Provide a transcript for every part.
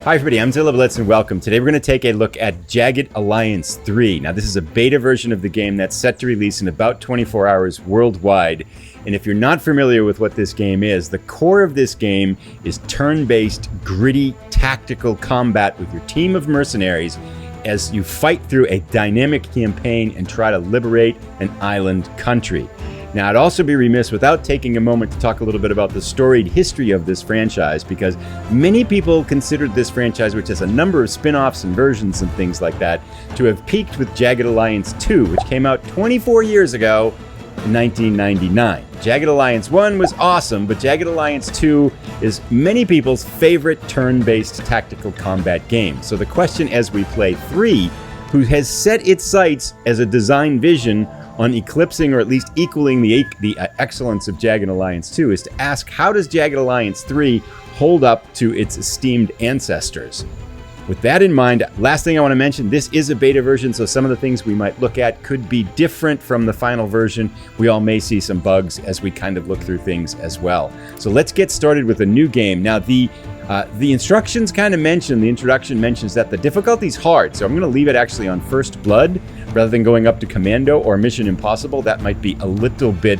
Hi everybody, I'm Zilla Blitz and welcome. Today we're going to take a look at Jagged Alliance 3. Now this is a beta version of the game that's set to release in about 24 hours worldwide. And if you're not familiar with what this game is, the core of this game is turn-based, gritty, tactical combat with your team of mercenaries as you fight through a dynamic campaign and try to liberate an island country. Now, I'd also be remiss without taking a moment to talk a little bit about the storied history of this franchise, because many people considered this franchise, which has a number of spin-offs and versions and things like that, to have peaked with Jagged Alliance 2, which came out 24 years ago in 1999. Jagged Alliance 1 was awesome, but Jagged Alliance 2 is many people's favorite turn-based tactical combat game. So the question as we play 3, who has set its sights as a design vision on eclipsing or at least equaling the excellence of Jagged Alliance 2, is to ask, how does Jagged Alliance 3 hold up to its esteemed ancestors? With that in mind, last thing I want to mention, this is a beta version, so some of the things we might look at could be different from the final version. We all may see some bugs as we kind of look through things as well. So let's get started with a new game. Now, the instructions kind of mention, the introduction mentions that the difficulty is hard, so I'm going to leave it actually on First Blood rather than going up to Commando or Mission Impossible. That might be a little bit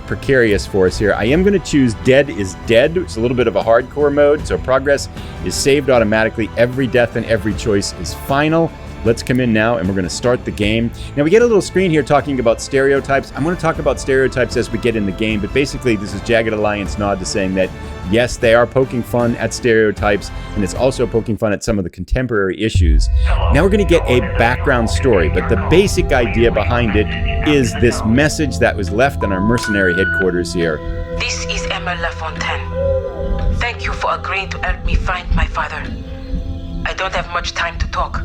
precarious for us here. I am going to choose Dead is Dead. It's a little bit of a hardcore mode, so progress is saved automatically. Every death and every choice is final. Let's come in now and we're going to start the game. Now we get a little screen here talking about stereotypes. I'm going to talk about stereotypes as we get in the game, but basically this is Jagged Alliance nod to saying that yes, they are poking fun at stereotypes, and it's also poking fun at some of the contemporary issues. Now we're going to get a background story, but the basic idea behind it is this message that was left on our mercenary headquarters here. This is Emma LaFontaine. Thank you for agreeing to help me find my father. I don't have much time to talk.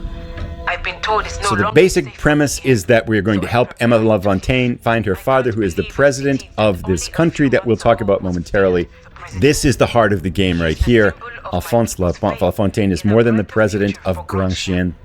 I've been told it's no So the longer basic safe. premise is that we're going to help Emma LaFontaine find her father, who is the president of this country that we'll talk about momentarily. This is the heart of the game right here. Alphonse LaFontaine is more than the president of Grand Chien,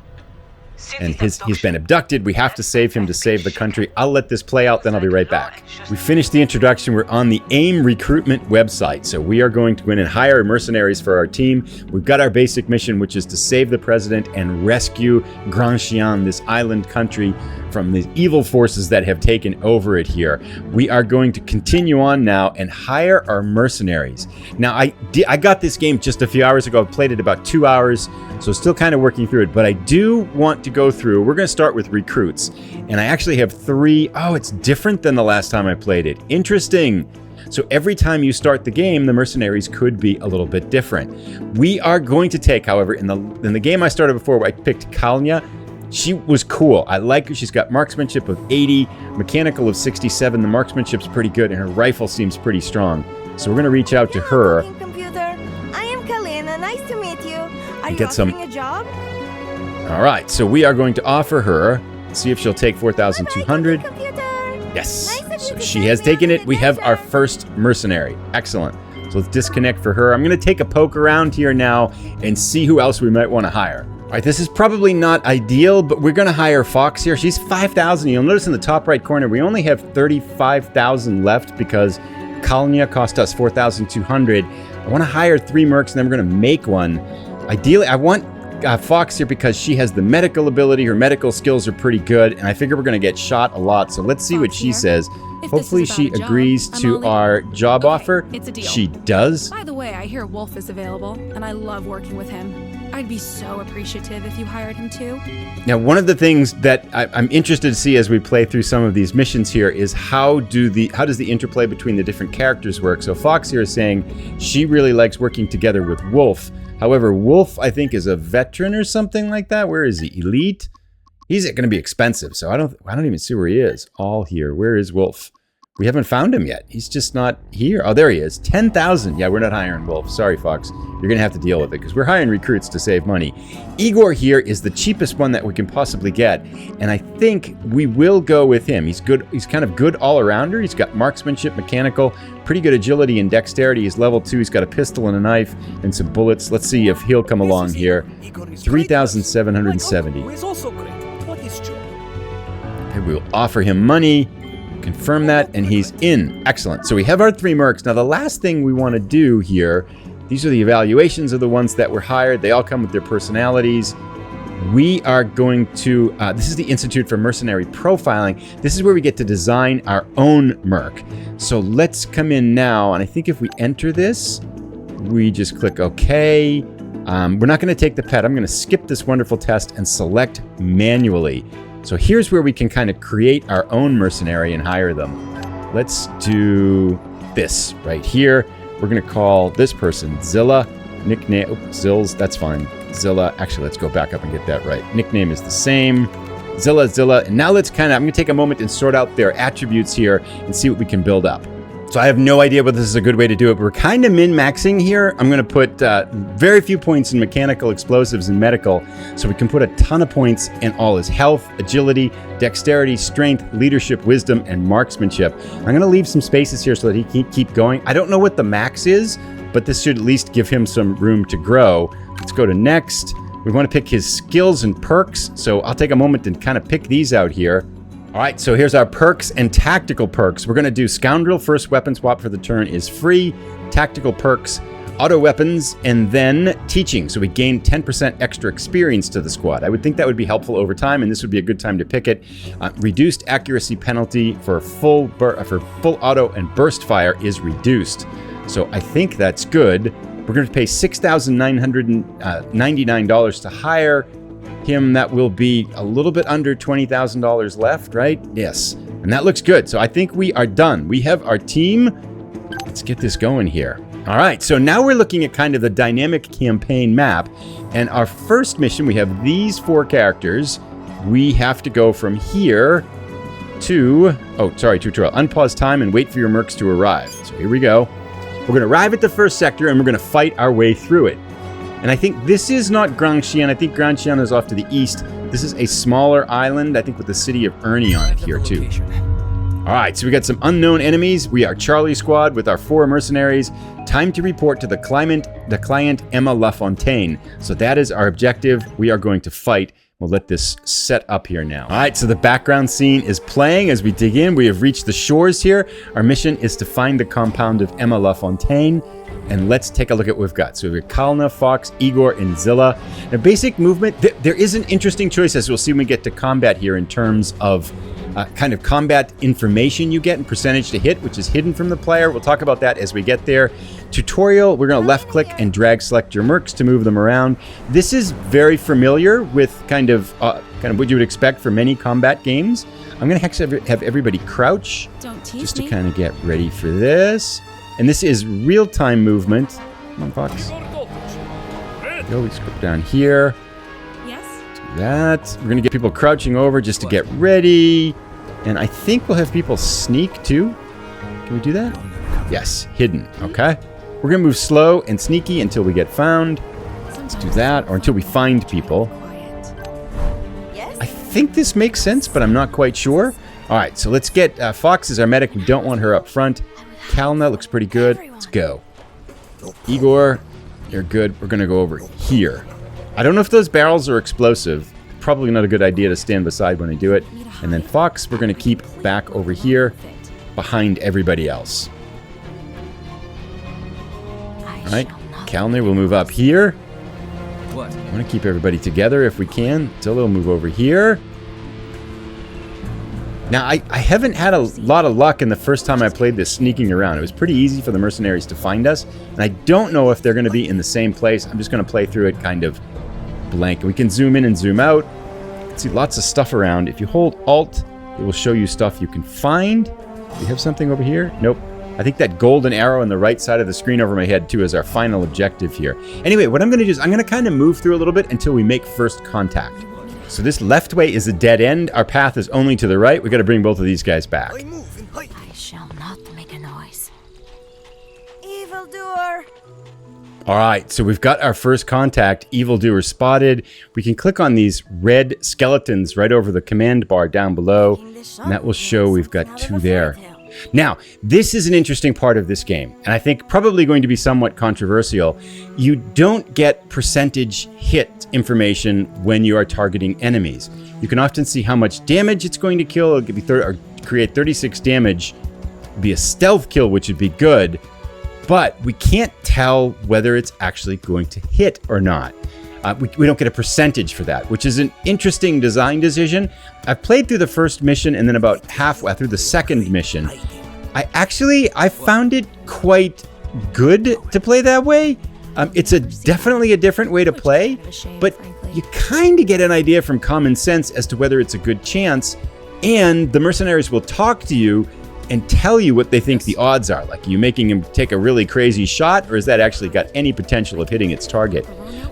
and he's been abducted. We have to save him to save the country. I'll let this play out, then I'll be right back. We finished the introduction. We're on the AIM recruitment website, so we are going to go in and hire mercenaries for our team. We've got our basic mission, which is to save the president and rescue Grand Chien, this island country, from the evil forces that have taken over it here. We are going to continue on now and hire our mercenaries. Now, I got this game just a few hours ago. I played it about 2 hours, so still kind of working through it, but I do want to go through. We're going to start with recruits, and I actually have 3. Oh, it's different than the last time I played it. Interesting. So every time you start the game, the mercenaries could be a little bit different. We are going to take, however, in the game I started before, I picked Kalnia. She was cool. I like her. She's got marksmanship of 80, mechanical of 67. The marksmanship's pretty good, and her rifle seems pretty strong. So we're going to reach out to her. Computer. I am Kalina. Nice to meet you. Are you Get some- offering a job? All right, so we are going to offer her, see if she'll take 4,200. Computer. Yes, Nice of so you to she send has me taken on it. We have our adventure. first mercenary. Excellent. So let's disconnect for her. I'm going to take a poke around here now and see who else we might want to hire. All right, this is probably not ideal, but we're going to hire Fox here. She's 5,000. You'll notice in the top right corner, we only have 35,000 left because Kalnia cost us 4,200. I want to hire 3 mercs, and then we're going to make one. Ideally, I want Fox here because she has the medical ability. Her medical skills are pretty good, and I figure we're going to get shot a lot. So let's see what she says. Hopefully she agrees to our job offer. It's a deal. She does. By the way, I hear Wolf is available, and I love working with him. I'd be so appreciative if you hired him too. Now, one of the things that I'm interested to see as we play through some of these missions here is how does the interplay between the different characters work? So Fox here is saying she really likes working together with Wolf. However, Wolf, I think, is a veteran or something like that. Where is he? Elite? He's going to be expensive, so I don't even see where he is. All here. Where is Wolf? We haven't found him yet. He's just not here. Oh, there he is. 10,000. Yeah, we're not hiring Wolf. Sorry, Fox. You're going to have to deal with it because we're hiring recruits to save money. Igor here is the cheapest one that we can possibly get, and I think we will go with him. He's good. He's kind of good all-arounder. He's got marksmanship, mechanical, pretty good agility and dexterity. He's level 2. He's got a pistol and a knife and some bullets. Let's see if he'll come along here. 3,770. Okay, we'll offer him money. Confirm that, and he's in. Excellent. So we have our 3 mercs. Now, the last thing we want to do here These are the evaluations of the ones that were hired. They all come with their personalities. We are going to, this is the Institute for Mercenary Profiling. This is where we get to design our own merc. So let's come in now, and I think if we enter this, we just click OK. We're not going to take the pet. I'm going to skip this wonderful test and select manually. So here's where we can kind of create our own mercenary and hire them. Let's do this right here. We're going to call this person Zilla. Nickname, Zills, that's fine. Zilla, actually, let's go back up and get that right. Nickname is the same. Zilla. And now let's I'm going to take a moment and sort out their attributes here and see what we can build up. So I have no idea whether this is a good way to do it, but we're kind of min-maxing here. I'm going to put very few points in mechanical, explosives, and medical, so we can put a ton of points in all his health, agility, dexterity, strength, leadership, wisdom, and marksmanship. I'm going to leave some spaces here so that he can keep going. I don't know what the max is, but this should at least give him some room to grow. Let's go to next. We want to pick his skills and perks, so I'll take a moment and kind of pick these out here. All right, so here's our perks and tactical perks. We're going to do Scoundrel. First weapon swap for the turn is free. Tactical perks, auto weapons, and then teaching. So we gain 10% extra experience to the squad. I would think that would be helpful over time, and this would be a good time to pick it. Reduced accuracy penalty for full auto and burst fire is reduced. So I think that's good. We're going to pay $6,999 to hire him. That will be a little bit under $20,000 left, right? Yes. And that looks good. So I think we are done. We have our team. Let's get this going here. All right. So now we're looking at kind of the dynamic campaign map. And our first mission, we have these 4 characters. We have to go from here to, tutorial. Unpause time and wait for your mercs to arrive. So here we go. We're going to arrive at the first sector and we're going to fight our way through it. And I think this is not Grangxian. I think Grangxian is off to the east. This is a smaller island, I think, with the city of Ernie on it here, too. All right, so we got some unknown enemies. We are Charlie Squad with our 4 mercenaries. Time to report to the client Emma LaFontaine. So that is our objective. We are going to fight. We'll let this set up here now. All right, so the background scene is playing as we dig in. We have reached the shores here. Our mission is to find the compound of Emma LaFontaine. And let's take a look at what we've got. So we have Kalna, Fox, Igor, and Zilla. Now, basic movement, there is an interesting choice as we'll see when we get to combat here in terms of kind of combat information you get and percentage to hit, which is hidden from the player. We'll talk about that as we get there. Tutorial, we're going to left click and drag select your mercs to move them around. This is very familiar with kind of what you would expect for many combat games. I'm going to have everybody crouch just to kind of get ready for this. And this is real-time movement. Come on, Fox. Go, we scroll down here. Yes. Do that. We're going to get people crouching over just to get ready. And I think we'll have people sneak, too. Can we do that? Yes, hidden. Okay. We're going to move slow and sneaky until we get found. Let's do that, or until we find people. I think this makes sense, but I'm not quite sure. All right, so let's get Fox as our medic. We don't want her up front. Kalna looks pretty good. Let's go. Igor, you're good. We're going to go over here. I don't know if those barrels are explosive. Probably not a good idea to stand beside when I do it. And then Fox, we're going to keep back over here behind everybody else. All right. Kalna will move up here. I want to keep everybody together if we can. Zilla will move over here. Now, I haven't had a lot of luck in the first time I played this sneaking around. It was pretty easy for the mercenaries to find us, and I don't know if they're going to be in the same place. I'm just going to play through it kind of blank. We can zoom in and zoom out. You can see lots of stuff around. If you hold Alt, it will show you stuff you can find. Do you have something over here? Nope. I think that golden arrow on the right side of the screen over my head, too, is our final objective here. Anyway, what I'm going to do is I'm going to kind of move through a little bit until we make first contact. So this left way is a dead end. Our path is only to the right. We got to bring both of these guys back. I shall not make a noise. Evildoer! All right, so we've got our first contact, evildoer spotted. We can click on these red skeletons right over the command bar down below, and that will show we've got 2 there. Now, this is an interesting part of this game, and I think probably going to be somewhat controversial. You don't get percentage hit information when you are targeting enemies. You can often see how much damage it's going to kill. It'll give you create 36 damage. It'll be a stealth kill, which would be good. but we can't tell whether it's actually going to hit or not. We don't get a percentage for that, which is an interesting design decision. I've played through the first mission and then about halfway through the second mission. I found it quite good to play that way. It's definitely a different way to play, but you kind of get an idea from common sense as to whether it's a good chance, and the mercenaries will talk to you and tell you what they think the odds are. Like, are you making him take a really crazy shot, or has that actually got any potential of hitting its target?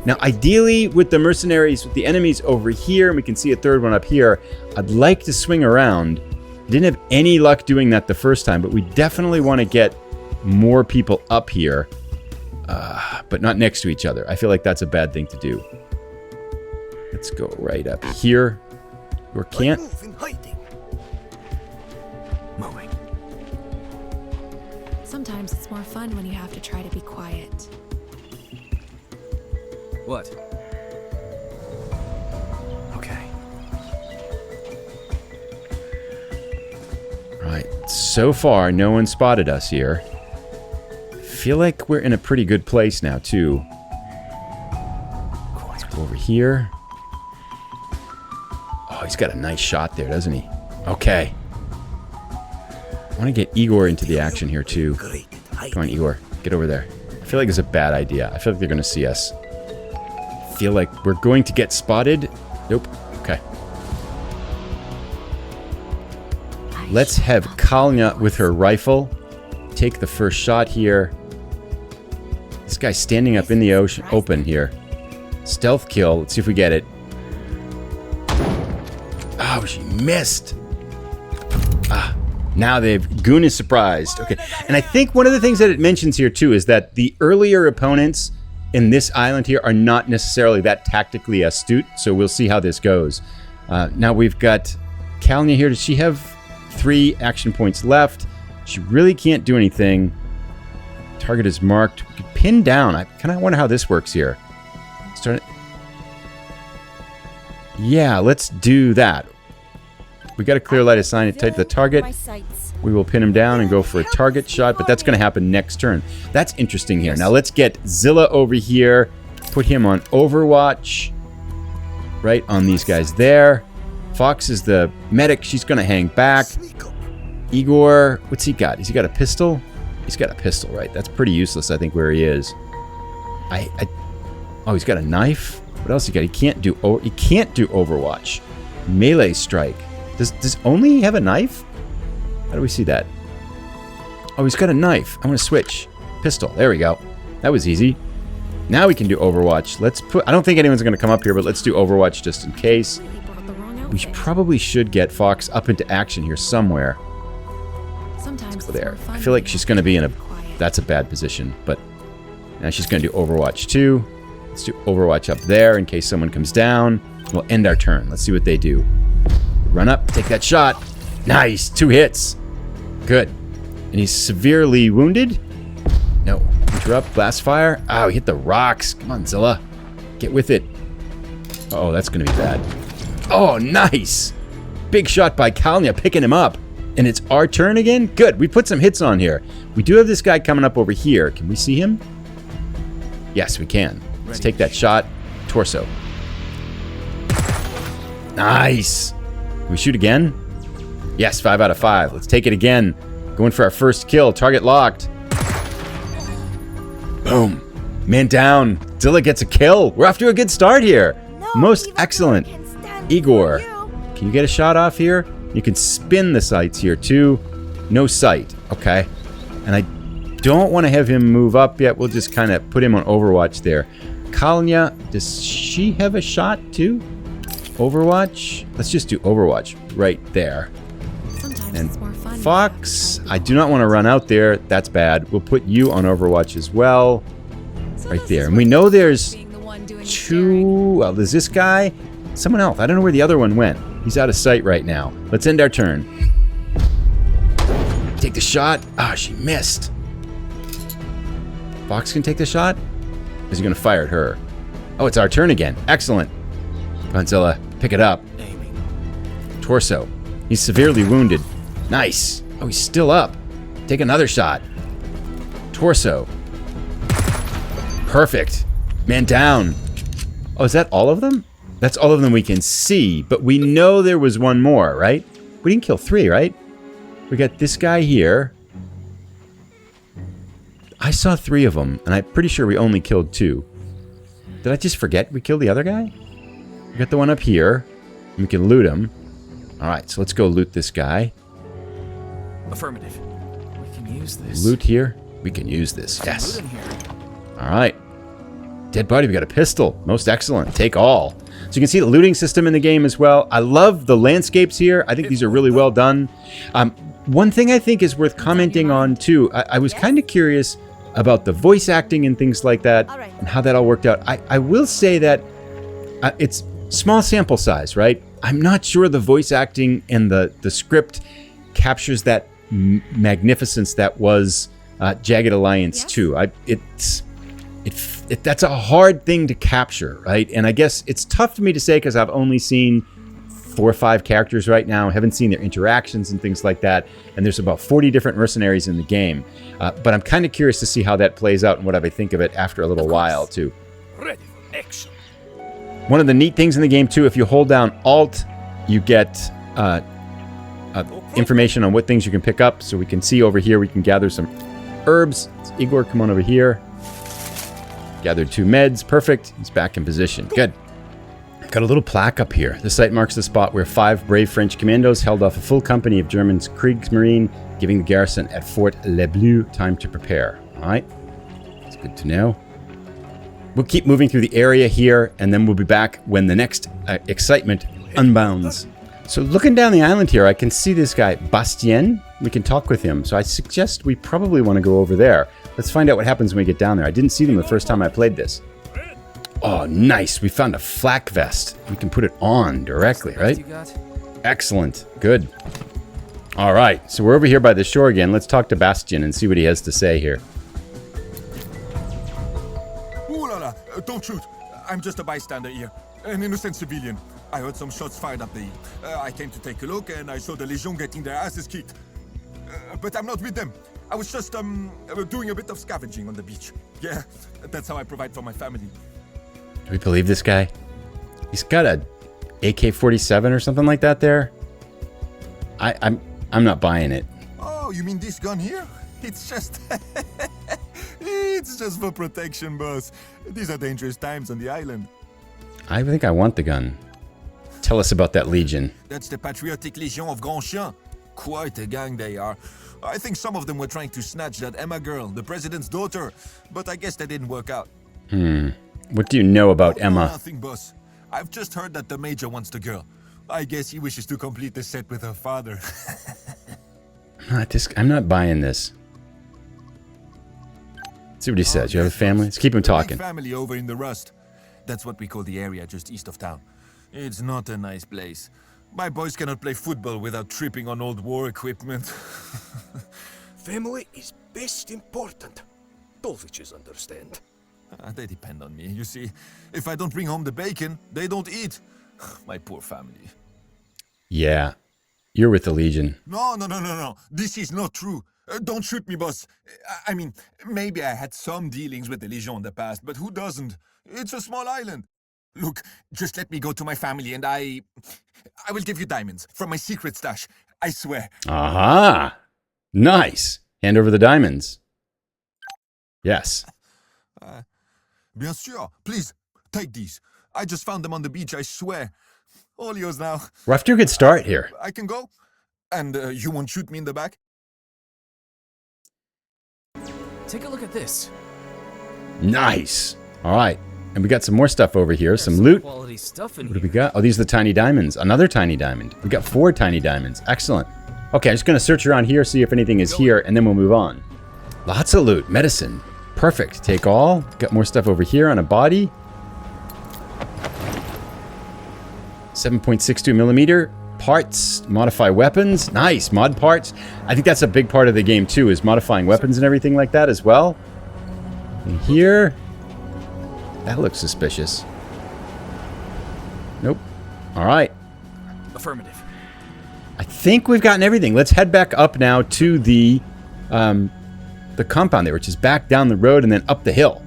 Now, ideally, with the mercenaries, with the enemies over here, and we can see a third one up here, I'd like to swing around. Didn't have any luck doing that the first time, but we definitely want to get more people up here, but not next to each other. I feel like that's a bad thing to do. Let's go right up here. Or can't. Sometimes it's more fun when you have to try to be quiet. What? Okay. Right. So far, no one spotted us here. Feel like we're in a pretty good place now, too. Let's go over here. Oh, he's got a nice shot there, doesn't he? Okay. I want to get Igor into the action here, too. Come on, Igor. Get over there. I feel like it's a bad idea. I feel like they're going to see us. I feel like we're going to get spotted. Nope. Okay. Let's have Kalnya with her rifle take the first shot here. This guy's standing up in the open here. Stealth kill. Let's see if we get it. Oh, she missed. Now Goon is surprised. Okay. And I think one of the things that it mentions here too is that the earlier opponents in this island here are not necessarily that tactically astute. So we'll see how this goes. Now we've got Kalnya here. Does she have 3 action points left? She really can't do anything. Target is marked. We could pin down. I kind of wonder how this works here. Start it. Yeah, let's do that. We got a clear light of sign to take the target. We will pin him down and go for a target shot, but that's going to happen next turn. That's interesting here. Now let's get Zilla over here. Put him on Overwatch. Right on these guys there. Fox is the medic. She's going to hang back. Igor, what's he got? Has he got a pistol? He's got a pistol, right? That's pretty useless, I think, where he is. Oh, he's got a knife. What else he got? He can't do Overwatch. Melee strike. Does only have a knife? How do we see that? Oh, he's got a knife. I'm going to switch. Pistol. There we go. That was easy. Now we can do Overwatch. I don't think anyone's going to come up here, but let's do Overwatch just in case. We probably should get Fox up into action here somewhere. Let's go there. I feel like she's going to be in a... That's a bad position, but now she's going to do Overwatch too. Let's do Overwatch up there in case someone comes down. We'll end our turn. Let's see what they do. Run up, take that shot. Nice, 2 hits. Good. And he's severely wounded. No. Interrupt, blast fire. Oh, he hit the rocks. Come on, Zilla. Get with it. Oh, that's going to be bad. Oh, nice. Big shot by Kalnya, picking him up. And it's our turn again? Good. We put some hits on here. We do have this guy coming up over here. Can we see him? Yes, we can. Let's take that shot. Torso. Nice. Can we shoot again? Yes, 5 out of 5. Let's take it again. Going for our first kill. Target locked. Boom. Man down. Zilla gets a kill. We're off to a good start here. Most excellent. Igor, can you get a shot off here? You can spin the sights here too. No sight. Okay. And I don't want to have him move up yet. We'll just kind of put him on Overwatch there. Kalnya, does she have a shot too? Overwatch? Let's just do Overwatch right there. And Fox, I do not want to run out there. That's bad. We'll put you on Overwatch as well. Right there. And we know there's 2... Well, there's this guy. Someone else. I don't know where the other one went. He's out of sight right now. Let's end our turn. Take the shot. Ah, she missed. Fox can take the shot? Or is he going to fire at her? Oh, it's our turn again. Excellent. Come on, Zilla. Pick it up. Torso. He's severely wounded. Nice. Oh, he's still up. Take another shot. Torso. Perfect. Man down. Oh, is that all of them? That's all of them we can see, but we know there was one more, right? We didn't kill 3, right? We got this guy here. I saw 3 of them, and I'm pretty sure we only killed 2. Did I just forget we killed the other guy? We got the one up here. And we can loot him. Alright, so let's go loot this guy. Affirmative. We can use this. Loot here. We can use this. Yes. Loot in here. Alright. Dead body, we got a pistol. Most excellent. Take all. So you can see the looting system in the game as well. I love the landscapes here. I think these are really well done. One thing I think is worth commenting on too, I was kind of curious about the voice acting and things like that, and how that all worked out. I will say that it's small sample size, right? I'm not sure the voice acting and the script captures that magnificence that was Jagged Alliance 2. That's a hard thing to capture, right? And I guess it's tough for me to say because I've only seen 4 or 5 characters right now. I haven't seen their interactions and things like that. And there's about 40 different mercenaries in the game. But I'm kind of curious to see how that plays out and what I think of it after a little while, too. Ready for action. One of the neat things in the game, too, if you hold down Alt, you get information on what things you can pick up. So we can see over here, we can gather some herbs. Igor, come on over here. Gathered 2 meds. Perfect. He's back in position. Good. Got a little plaque up here. The site marks the spot where 5 brave French commandos held off a full company of German Kriegsmarine, giving the garrison at Fort Le Bleu time to prepare. All right. That's good to know. We'll keep moving through the area here, and then we'll be back when the next excitement unbounds. So looking down the island here, I can see this guy, Bastien. We can talk with him. So I suggest we probably want to go over there. Let's find out what happens when we get down there. I didn't see them the first time I played this. Oh, nice. We found a flak vest. We can put it on directly, right? Excellent. Good. All right. So we're over here by the shore again. Let's talk to Bastien and see what he has to say here. Ooh la la. Don't shoot. I'm just a bystander here. An innocent civilian. I heard some shots fired up the hill. I came to take a look and I saw the Legion getting their asses kicked. But I'm not with them. I was just doing a bit of scavenging on the beach. Yeah, that's how I provide for my family. Do we believe this guy? He's got a AK-47 or something like that there. I'm not buying it. Oh, you mean this gun here? It's just it's just for protection, boss. These are dangerous times on the island. I think I want the gun. Tell us about that Legion. That's the Patriotic Legion of Grand Chien. Quite a gang they are. I think some of them were trying to snatch that Emma girl, the president's daughter, but I guess that didn't work out. What do you know about Emma? Nothing, boss. I've just heard that the major wants the girl. I guess he wishes to complete the set with her father. I'm not buying this. Let's see what he says. You have a family? Let's keep him talking. Family over in the Rust. That's what we call the area just east of town. It's not a nice place. My boys cannot play football without tripping on old war equipment. Family is best important. Dolviches understand. They depend on me, you see. If I don't bring home the bacon, they don't eat. My poor family. Yeah. You're with the Legion. No. This is not true. Don't shoot me, boss. I mean, maybe I had some dealings with the Legion in the past, but who doesn't? It's a small island. Look, just let me go to my family and I will give you diamonds from my secret stash. I swear. Aha! Nice. Hand over the diamonds. Yes. Bien sûr. Please, take these. I just found them on the beach, I swear. All yours now. We're off to a good start here. I can go? And you won't shoot me in the back? Take a look at this. Nice. All right. And we got some more stuff over here. Some loot. Quality stuff in What do we got? Oh, these are the tiny diamonds. Another tiny diamond. We got 4 tiny diamonds. Excellent. Okay, I'm just going to search around here, see if anything is here, and then we'll move on. Lots of loot. Medicine. Perfect. Take all. Got more stuff over here on a body. 7.62 millimeter. Parts. Modify weapons. Nice. Mod parts. I think that's a big part of the game, too, is modifying weapons and everything like that as well. And here... That looks suspicious. Nope. All right. Affirmative. I think we've gotten everything. Let's head back up now to the the compound there, which is back down the road and then up the hill.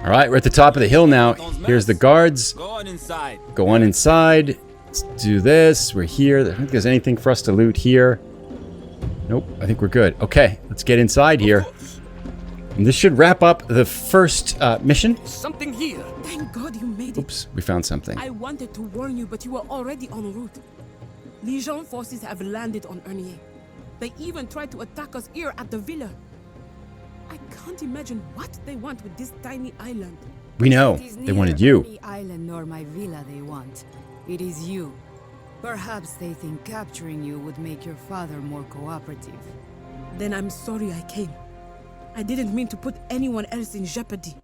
All right, we're at the top of the hill now. Here's the guards. Go on inside. Go on inside. Let's do this. We're here. I don't think there's anything for us to loot here. Nope, I think we're good. Okay, let's get inside here. And this should wrap up the first mission. Something here. Thank God you made it. Oops, we found something. I wanted to warn you, but you were already en route. Legion forces have landed on Ernier. They even tried to attack us here at the villa. I can't imagine what they want with this tiny island. We know. They wanted you. The island nor my villa they want. It is you. Perhaps they think capturing you would make your father more cooperative. Then I'm sorry I came. I didn't mean to put anyone else in jeopardy.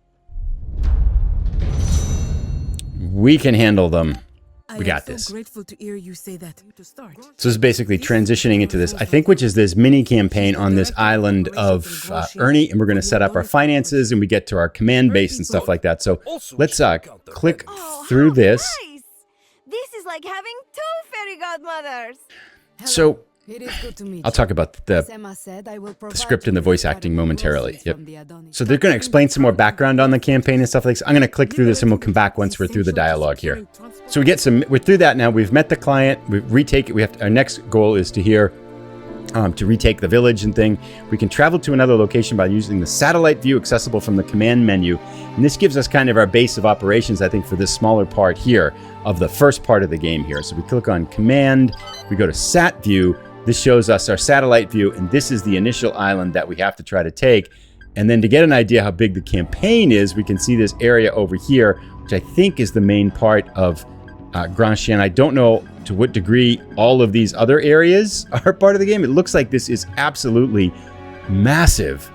We can handle them. We got I am this. so grateful to hear you say that. To start. So this is basically transitioning into this, I think, which is this mini campaign on this island of Ernie, and we're going to set up our finances, and we get to our command base and stuff like that. So let's click through this. Nice! This is like having 2 fairy godmothers. So It is good to meet I'll talk about the Sema said I will script and the voice acting momentarily. Yep. Yep. So they're going to explain some more background on the campaign and stuff like this. I'm going to click through this and we'll come back once we're through the dialogue here. So we're through that now. We've met the client. We've retake it. Our next goal is to retake the village and thing. We can travel to another location by using the satellite view accessible from the command menu. And this gives us kind of our base of operations, I think, for this smaller part here of the first part of the game here. So we click on command, we go to sat view. This shows us our satellite view, and this is the initial island that we have to try to take. And then to get an idea how big the campaign is, we can see this area over here, which I think is the main part of Grand Chien. I don't know to what degree all of these other areas are part of the game. It looks like this is absolutely massive.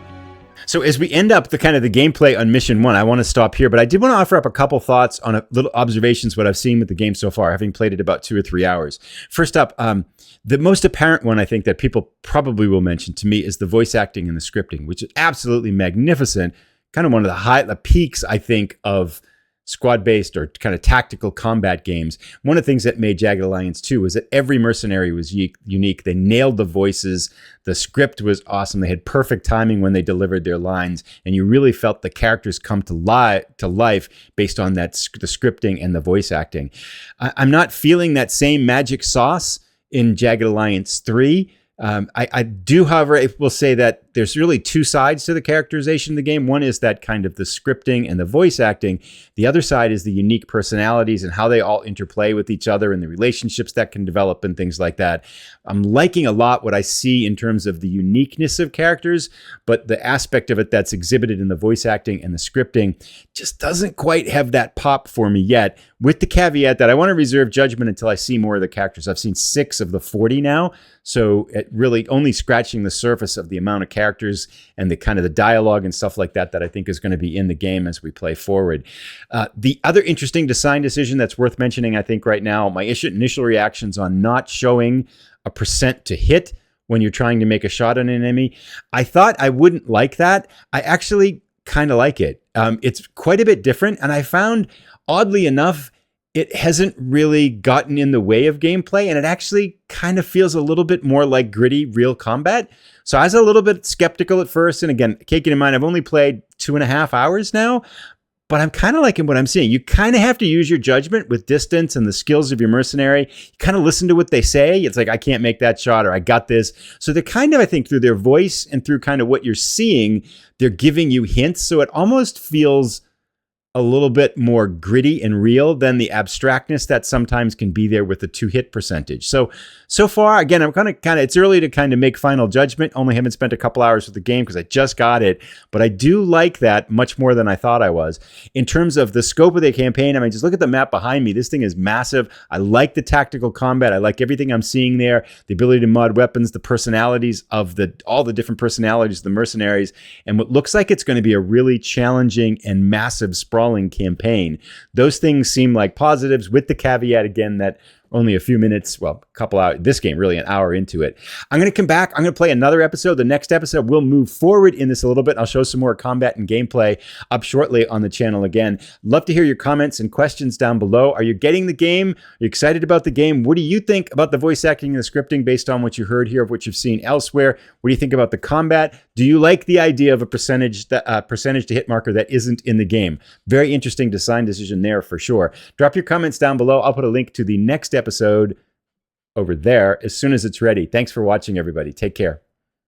So as we end up the gameplay on mission 1, I want to stop here, but I did want to offer up a couple thoughts on a little observations what I've seen with the game so far, having played it about 2 or 3 hours. First up, the most apparent one I think that people probably will mention to me is the voice acting and the scripting, which is absolutely magnificent. Kind of one of the peaks, I think, of squad-based or kind of tactical combat games. One of the things that made Jagged Alliance 2 was that every mercenary was unique. They nailed the voices. The script was awesome. They had perfect timing when they delivered their lines, and you really felt the characters come to life based on that the scripting and the voice acting. I'm not feeling that same magic sauce in Jagged Alliance 3. I do, however, I will say that there's really 2 sides to the characterization of the game. One is that kind of the scripting and the voice acting. The other side is the unique personalities and how they all interplay with each other and the relationships that can develop and things like that. I'm liking a lot what I see in terms of the uniqueness of characters, but the aspect of it that's exhibited in the voice acting and the scripting just doesn't quite have that pop for me yet, with the caveat that I want to reserve judgment until I see more of the characters. I've seen 6 of the 40 now, so it really only scratching the surface of the amount of characters and the kind of the dialogue and stuff like that I think is going to be in the game as we play forward. The other interesting design decision that's worth mentioning, I think right now, my initial reactions on not showing a % to hit when you're trying to make a shot on an enemy. I thought I wouldn't like that. I actually kind of like it. It's quite a bit different, and I found, oddly enough, it hasn't really gotten in the way of gameplay, and it actually kind of feels a little bit more like gritty, real combat. So I was a little bit skeptical at first, and again, keeping in mind, I've only played 2.5 hours now, but I'm kind of liking what I'm seeing. You kind of have to use your judgment with distance and the skills of your mercenary. You kind of listen to what they say. It's like, I can't make that shot, or I got this. So they're kind of, I think, through their voice and through kind of what you're seeing, they're giving you hints. So it almost feels a little bit more gritty and real than the abstractness that sometimes can be there with the 2-hit percentage. So far, again, I'm kind of, it's early to kind of make final judgment. Only haven't spent a couple hours with the game because I just got it, but I do like that much more than I thought I was. In terms of the scope of the campaign, I mean, just look at the map behind me. This thing is massive. I like the tactical combat. I like everything I'm seeing there, the ability to mod weapons, the personalities of all the different personalities of the mercenaries, and what looks like it's going to be a really challenging and massive sprawling campaign. Those things seem like positives, with the caveat again that only a few minutes, well, a couple hours, this game really an hour into it. I'm going to come back. I'm going to play another episode. The next episode, we'll move forward in this a little bit. I'll show some more combat and gameplay up shortly on the channel again. Love to hear your comments and questions down below. Are you getting the game? Are you excited about the game? What do you think about the voice acting and the scripting based on what you heard here, of what you've seen elsewhere? What do you think about the combat? Do you like the idea of a percentage to hit marker that isn't in the game? Very interesting design decision there for sure. Drop your comments down below. I'll put a link to the next episode over there as soon as it's ready. Thanks for watching, everybody. Take care.